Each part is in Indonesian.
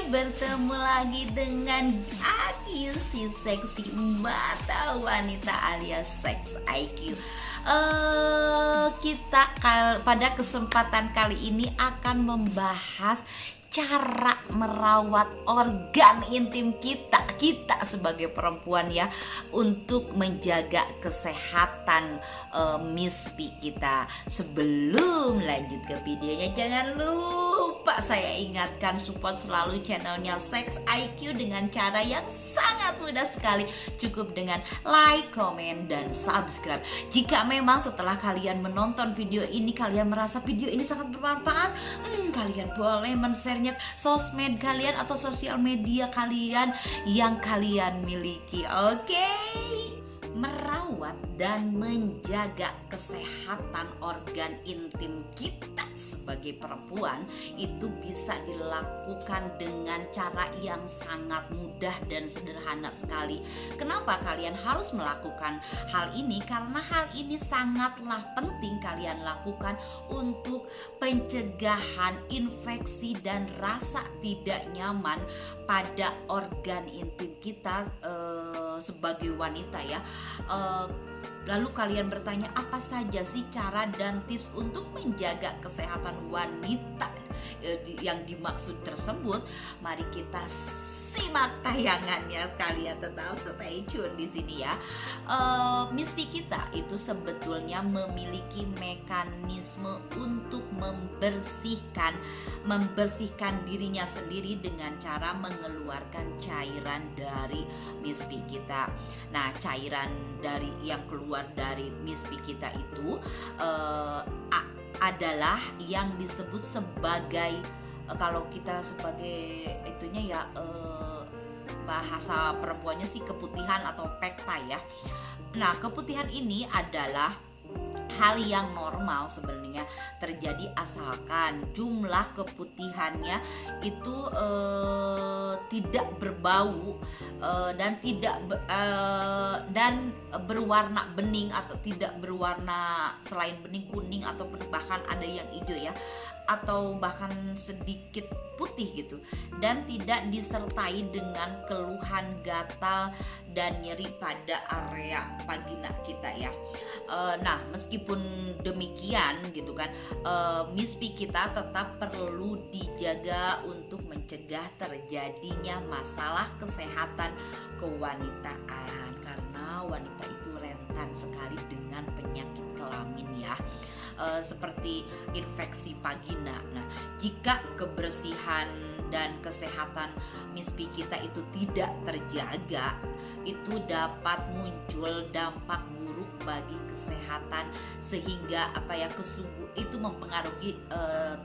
bertemu lagi dengan Aki, si seksi mata wanita alias Sex IQ. Kita pada kesempatan kali ini akan membahas cara merawat organ intim kita sebagai perempuan ya, untuk menjaga kesehatan mispi kita. Sebelum lanjut ke videonya, jangan lupa saya ingatkan support selalu channelnya Sex IQ dengan cara yang sangat mudah sekali, cukup dengan like, comment, dan subscribe. Jika memang setelah kalian menonton video ini kalian merasa video ini sangat bermanfaat, kalian boleh men-share-nya sosmed kalian atau sosial media kalian yang kalian miliki. Oke? Merawat dan menjaga kesehatan organ intim kita sebagai perempuan itu bisa dilakukan dengan cara yang sangat mudah dan sederhana sekali. Kenapa kalian harus melakukan hal ini? Karena hal ini sangatlah penting kalian lakukan untuk pencegahan infeksi dan rasa tidak nyaman pada organ intim kita sebagai wanita ya. Lalu kalian bertanya, apa saja sih cara dan tips untuk menjaga kesehatan wanita yang dimaksud tersebut? Mari kita simak tayangannya. Kalian tetap stay tune di sini ya. Mispi kita itu sebetulnya memiliki mekanisme untuk membersihkan dirinya sendiri dengan cara mengeluarkan cairan dari mispi kita. Nah, cairan yang keluar dari mispi kita itu adalah yang disebut sebagai kalau kita sebagai itunya ya, bahasa perempuannya sih keputihan atau pekta ya. Nah, keputihan ini adalah hal yang normal sebenarnya terjadi asalkan jumlah keputihannya itu tidak berbau dan berwarna bening atau tidak berwarna selain bening kuning atau bahkan ada yang hijau ya, atau bahkan sedikit putih gitu, dan tidak disertai dengan keluhan gatal dan nyeri pada area vagina kita ya. Nah, meskipun demikian gitu kan, mispi kita tetap perlu dijaga untuk mencegah terjadinya masalah kesehatan kewanitaan, karena wanita itu rentan sekali dengan penyakit kelamin ya, seperti infeksi vagina. Nah, jika kebersihan dan kesehatan mispi kita itu tidak terjaga, itu dapat muncul dampak buruk bagi kesehatan, sehingga itu mempengaruhi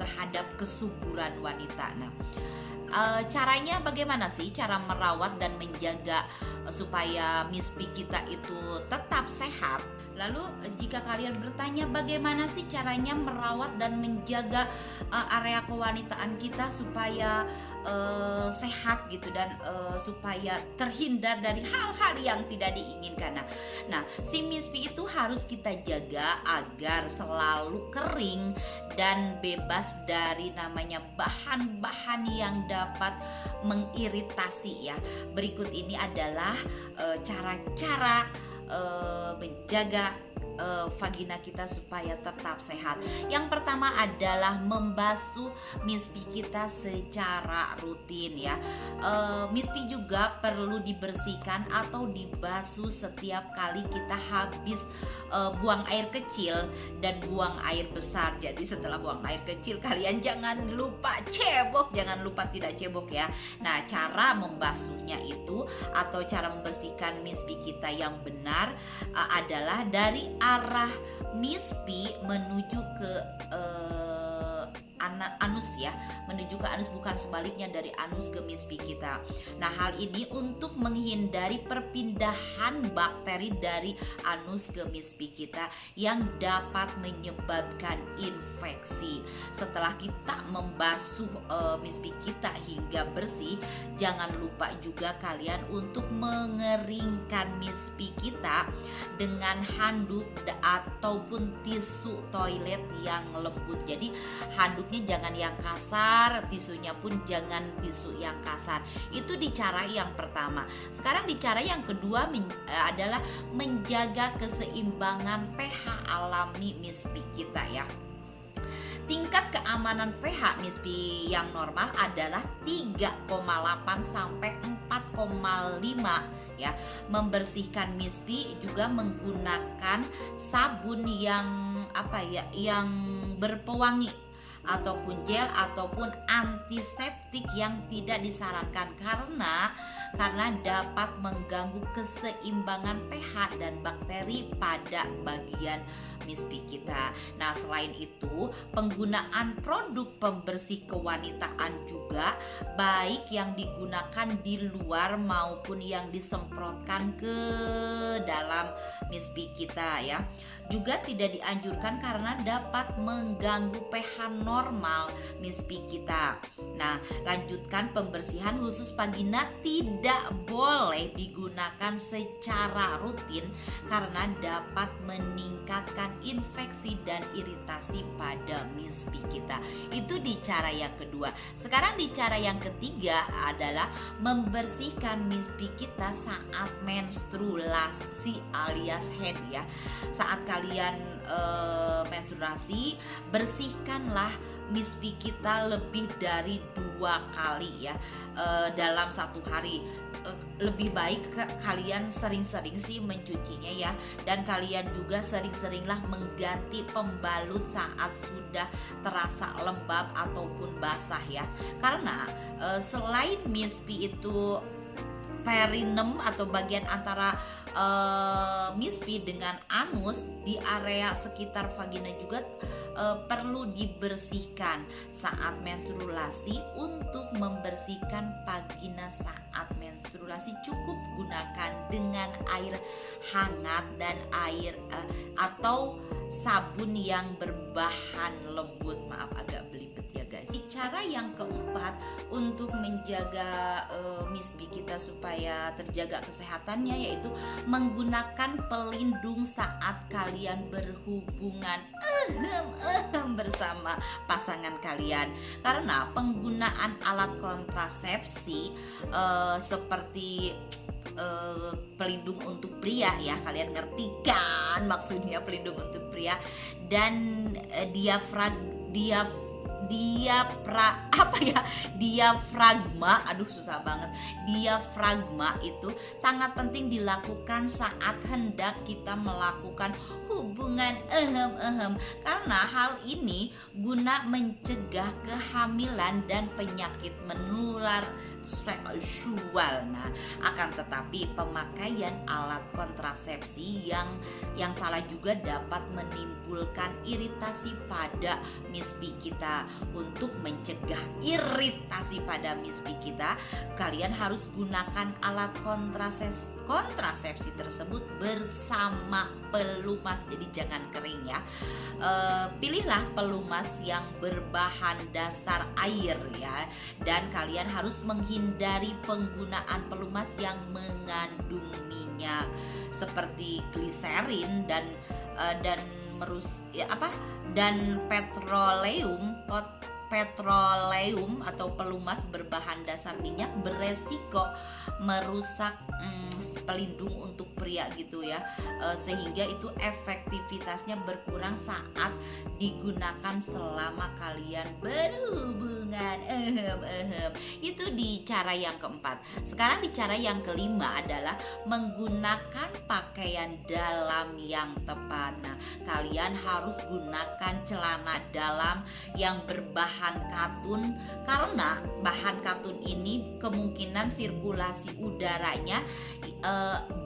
terhadap kesuburan wanita. Nah, caranya bagaimana sih cara merawat dan menjaga supaya mispi kita itu tetap sehat? Lalu jika kalian bertanya bagaimana sih caranya merawat dan menjaga area kewanitaan kita supaya sehat gitu, dan supaya terhindar dari hal-hal yang tidak diinginkan. Nah, si mispi itu harus kita jaga agar selalu kering dan bebas dari namanya bahan-bahan yang dapat mengiritasi ya. Berikut ini adalah cara-cara menjaga vagina kita supaya tetap sehat. Yang pertama adalah membasuh mispi kita secara rutin ya. Mispi juga perlu dibersihkan atau dibasuh setiap kali kita habis buang air kecil dan buang air besar. Jadi setelah buang air kecil kalian jangan lupa tidak cebok ya. Nah, cara membasuhnya itu atau cara membersihkan mispi kita yang benar adalah dari arah mispi menuju ke anus ya, menuju ke anus, bukan sebaliknya dari anus ke mispi kita. Nah, hal ini untuk menghindari perpindahan bakteri dari anus ke mispi kita yang dapat menyebabkan infeksi. Setelah kita membasuh mispi kita hingga bersih, jangan lupa juga kalian untuk mengeringkan mispi kita dengan handuk ataupun tisu toilet yang lembut. Jadi handuk bentuknya jangan yang kasar, tisunya pun jangan tisu yang kasar. Itu di cara yang pertama. Sekarang di cara yang kedua adalah menjaga keseimbangan pH alami MISPI kita ya. Tingkat keamanan pH MISPI yang normal adalah 3,8 sampai 4,5 ya. Membersihkan MISPI juga menggunakan sabun yang yang berpewangi ataupun gel ataupun antiseptik yang tidak disarankan karena dapat mengganggu keseimbangan pH dan bakteri pada bagian MISPI kita. Nah, selain itu, penggunaan produk pembersih kewanitaan juga baik yang digunakan di luar maupun yang disemprotkan ke dalam MISPI kita ya. Juga tidak dianjurkan karena dapat mengganggu pH normal MISPI kita. Nah, lanjutkan pembersihan khusus vagina tidak boleh digunakan secara rutin karena dapat meningkatkan infeksi dan iritasi pada MISPI kita. Itu di cara yang kedua. Sekarang di cara yang ketiga adalah membersihkan MISPI kita saat menstruasi alias head ya. Saat kalian menstruasi, bersihkanlah MISPI kita lebih dari 2 kali ya dalam satu hari. Lebih baik kalian sering-sering sih mencucinya ya, dan kalian juga sering-seringlah mengganti pembalut saat sudah terasa lembab ataupun basah ya. Karena selain MISPI itu perinem atau bagian antara MISPI dengan anus di area sekitar vagina juga perlu dibersihkan saat menstruasi. Untuk membersihkan vagina saat menstruasi cukup gunakan dengan air hangat dan air atau sabun yang berbahan lembut. Maaf agak belibet ya guys. Cara yang keempat untuk menjaga MISPI kita supaya terjaga kesehatannya yaitu menggunakan pelindung saat kalian berhubungan bersama pasangan kalian. Karena penggunaan alat kontrasepsi seperti pelindung untuk pria ya, kalian ngerti kan maksudnya pelindung untuk pria, dan diafragma itu sangat penting dilakukan saat hendak kita melakukan hubungan karena hal ini guna mencegah kehamilan dan penyakit menular seksual. Nah, akan tetapi pemakaian alat kontrasepsi yang salah juga dapat menimbulkan iritasi pada MISPI kita. Untuk mencegah iritasi pada MISPI kita, kalian harus gunakan alat kontrasepsi tersebut bersama pelumas, jadi jangan kering ya. Pilihlah pelumas yang berbahan dasar air ya, dan kalian harus menghindari penggunaan pelumas yang mengandung minyak seperti gliserin dan petroleum atau pelumas berbahan dasar minyak beresiko merusak pelindung untuk pria gitu ya, sehingga itu efektivitasnya berkurang saat digunakan selama kalian berhubungan. Itu di cara yang keempat. Sekarang di cara yang kelima adalah menggunakan pakaian dalam yang tepat. Nah, kalian harus gunakan celana dalam yang berbahan katun karena bahan katun ini kemungkinan sirkulasi udaranya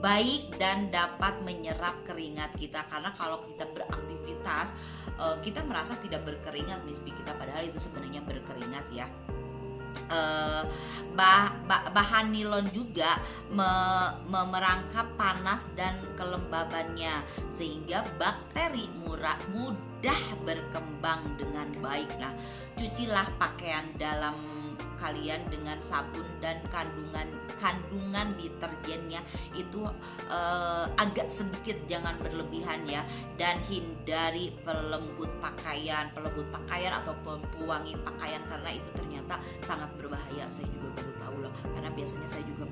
baik dan dapat menyerap keringat kita. Karena kalau kita beraktivitas kita merasa tidak berkeringat MISPI kita, padahal itu sebenarnya berkeringat ya. Bahan nilon juga merangkap panas dan kelembabannya sehingga bakteri mudah berkembang dengan baik. Nah, cucilah pakaian dalam kalian dengan sabun dan kandungan deterjennya itu agak sedikit, jangan berlebihan ya. Dan hindari pelembut pakaian atau pewangi pakaian, karena itu ternyata sangat berbahaya. Saya juga baru tahu loh, karena biasanya saya juga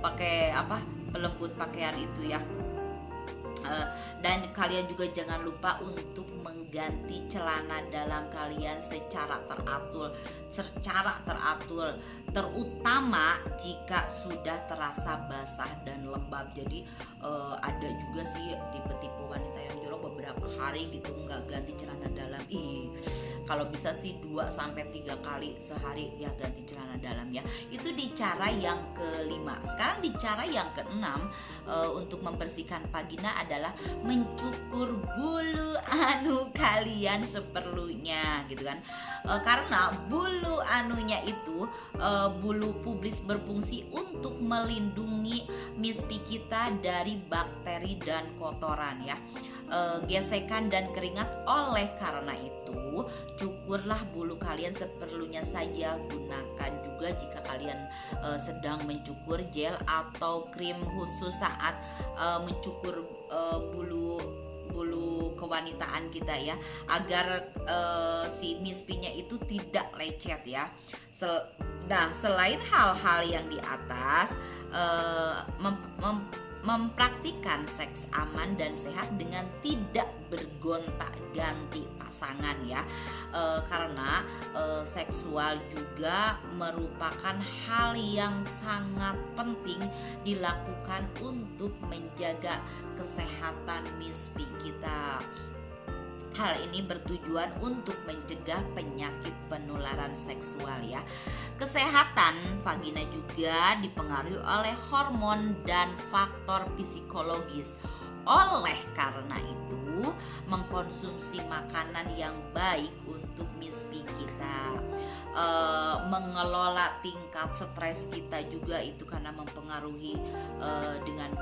pakai pelembut pakaian itu ya. Dan kalian juga jangan lupa untuk mengganti celana dalam kalian secara teratur, terutama jika sudah terasa basah dan lembab. Jadi ada juga sih tipe-tipe wanita yang jorok beberapa hari gitu nggak ganti celana dalam. Kalau bisa sih 2-3 kali sehari ya ganti celana dalam ya. Itu di cara yang kelima. Sekarang di cara yang keenam, untuk membersihkan vagina adalah mencukur bulu anu kalian seperlunya gitu kan. Karena bulu anunya itu bulu pubis berfungsi untuk melindungi mispi kita dari bakteri dan kotoran ya, gesekan dan keringat. Oleh karena itu, cukurlah bulu kalian seperlunya saja. Gunakan juga jika kalian sedang mencukur gel atau krim khusus saat mencukur bulu kewanitaan kita ya, agar si mispinya itu tidak lecet ya. Nah, selain hal-hal yang di atas, mempraktikkan seks aman dan sehat dengan tidak bergonta-ganti pasangan ya, karena seksual juga merupakan hal yang sangat penting dilakukan untuk menjaga kesehatan mispi kita. Hal ini bertujuan untuk mencegah penyakit penularan seksual ya. Kesehatan vagina juga dipengaruhi oleh hormon dan faktor psikologis. Oleh karena itu, mengkonsumsi makanan yang baik untuk mispi kita, mengelola tingkat stres kita juga itu karena mempengaruhi dengan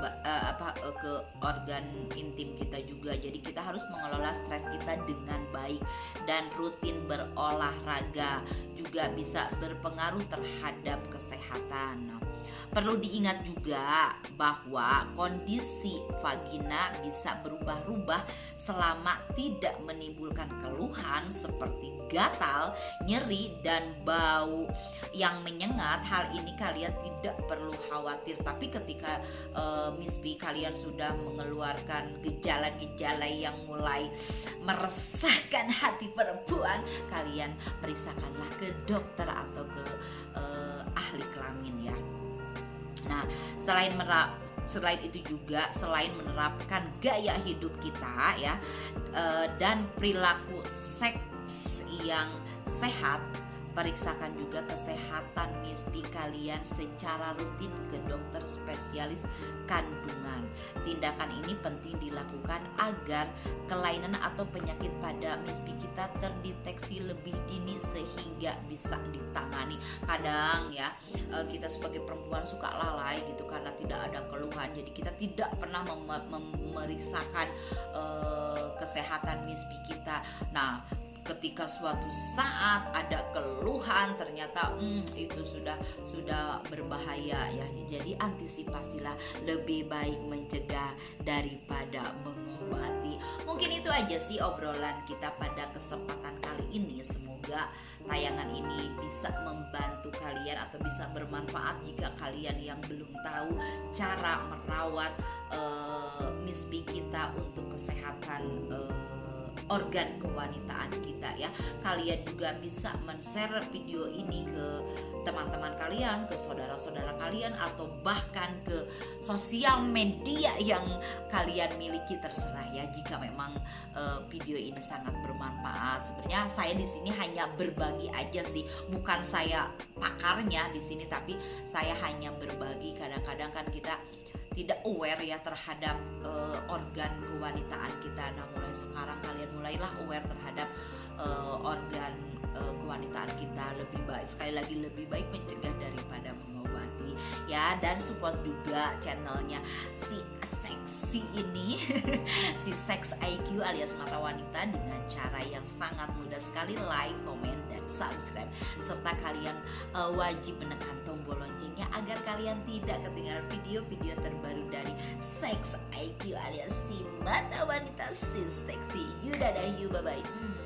ke organ intim kita juga. Jadi kita harus mengelola stres kita dengan baik, dan rutin berolahraga juga bisa berpengaruh terhadap kesehatan. Perlu diingat juga bahwa kondisi vagina bisa berubah-ubah selama tidak menimbulkan keluhan seperti gatal, nyeri, dan bau yang menyengat. Hal ini kalian tidak perlu khawatir. Tapi ketika mispi kalian sudah mengeluarkan gejala-gejala yang mulai meresahkan hati perempuan, kalian periksakanlah ke dokter atau ke ahli kelamin ya. Nah, selain itu juga, selain menerapkan gaya hidup kita ya, dan perilaku seks yang sehat, periksakan juga kesehatan mispi kalian secara rutin ke dokter spesialis kandungan. Tindakan ini penting dilakukan agar kelainan atau penyakit pada mispi kita terdeteksi lebih dini sehingga bisa ditangani. Kadang ya kita sebagai perempuan suka lalai gitu karena tidak ada keluhan, jadi kita tidak pernah memeriksakan kesehatan mispi kita. Nah, ketika suatu saat ada keluhan ternyata itu sudah berbahaya ya. Jadi antisipasilah, lebih baik mencegah daripada mengobati. Mungkin itu aja sih obrolan kita pada kesempatan kali ini. Semoga tayangan ini bisa membantu kalian atau bisa bermanfaat jika kalian yang belum tahu cara merawat mispi kita untuk kesehatan organ kewanitaan kita ya. Kalian juga bisa men-share video ini ke teman-teman kalian, ke saudara-saudara kalian, atau bahkan ke sosial media yang kalian miliki, terserah ya. Jika memang video ini sangat bermanfaat, sebenarnya saya di sini hanya berbagi aja sih, bukan saya pakarnya di sini, tapi saya hanya berbagi. Kadang-kadang kan kita tidak aware ya terhadap organ kewanitaan kita. Nah, mulai sekarang kalian mulailah aware terhadap organ kewanitaan kita. Lebih baik, sekali lagi lebih baik mencegah daripada mengobati ya. Dan support juga channelnya si seksi ini si Sex IQ alias Mata Wanita dengan cara yang sangat mudah sekali. Like, comment, dan dan subscribe, serta kalian wajib menekan tombol loncengnya agar kalian tidak ketinggalan video-video terbaru dari Sex IQ alias si mata wanita si seksi. Dadah, bye bye.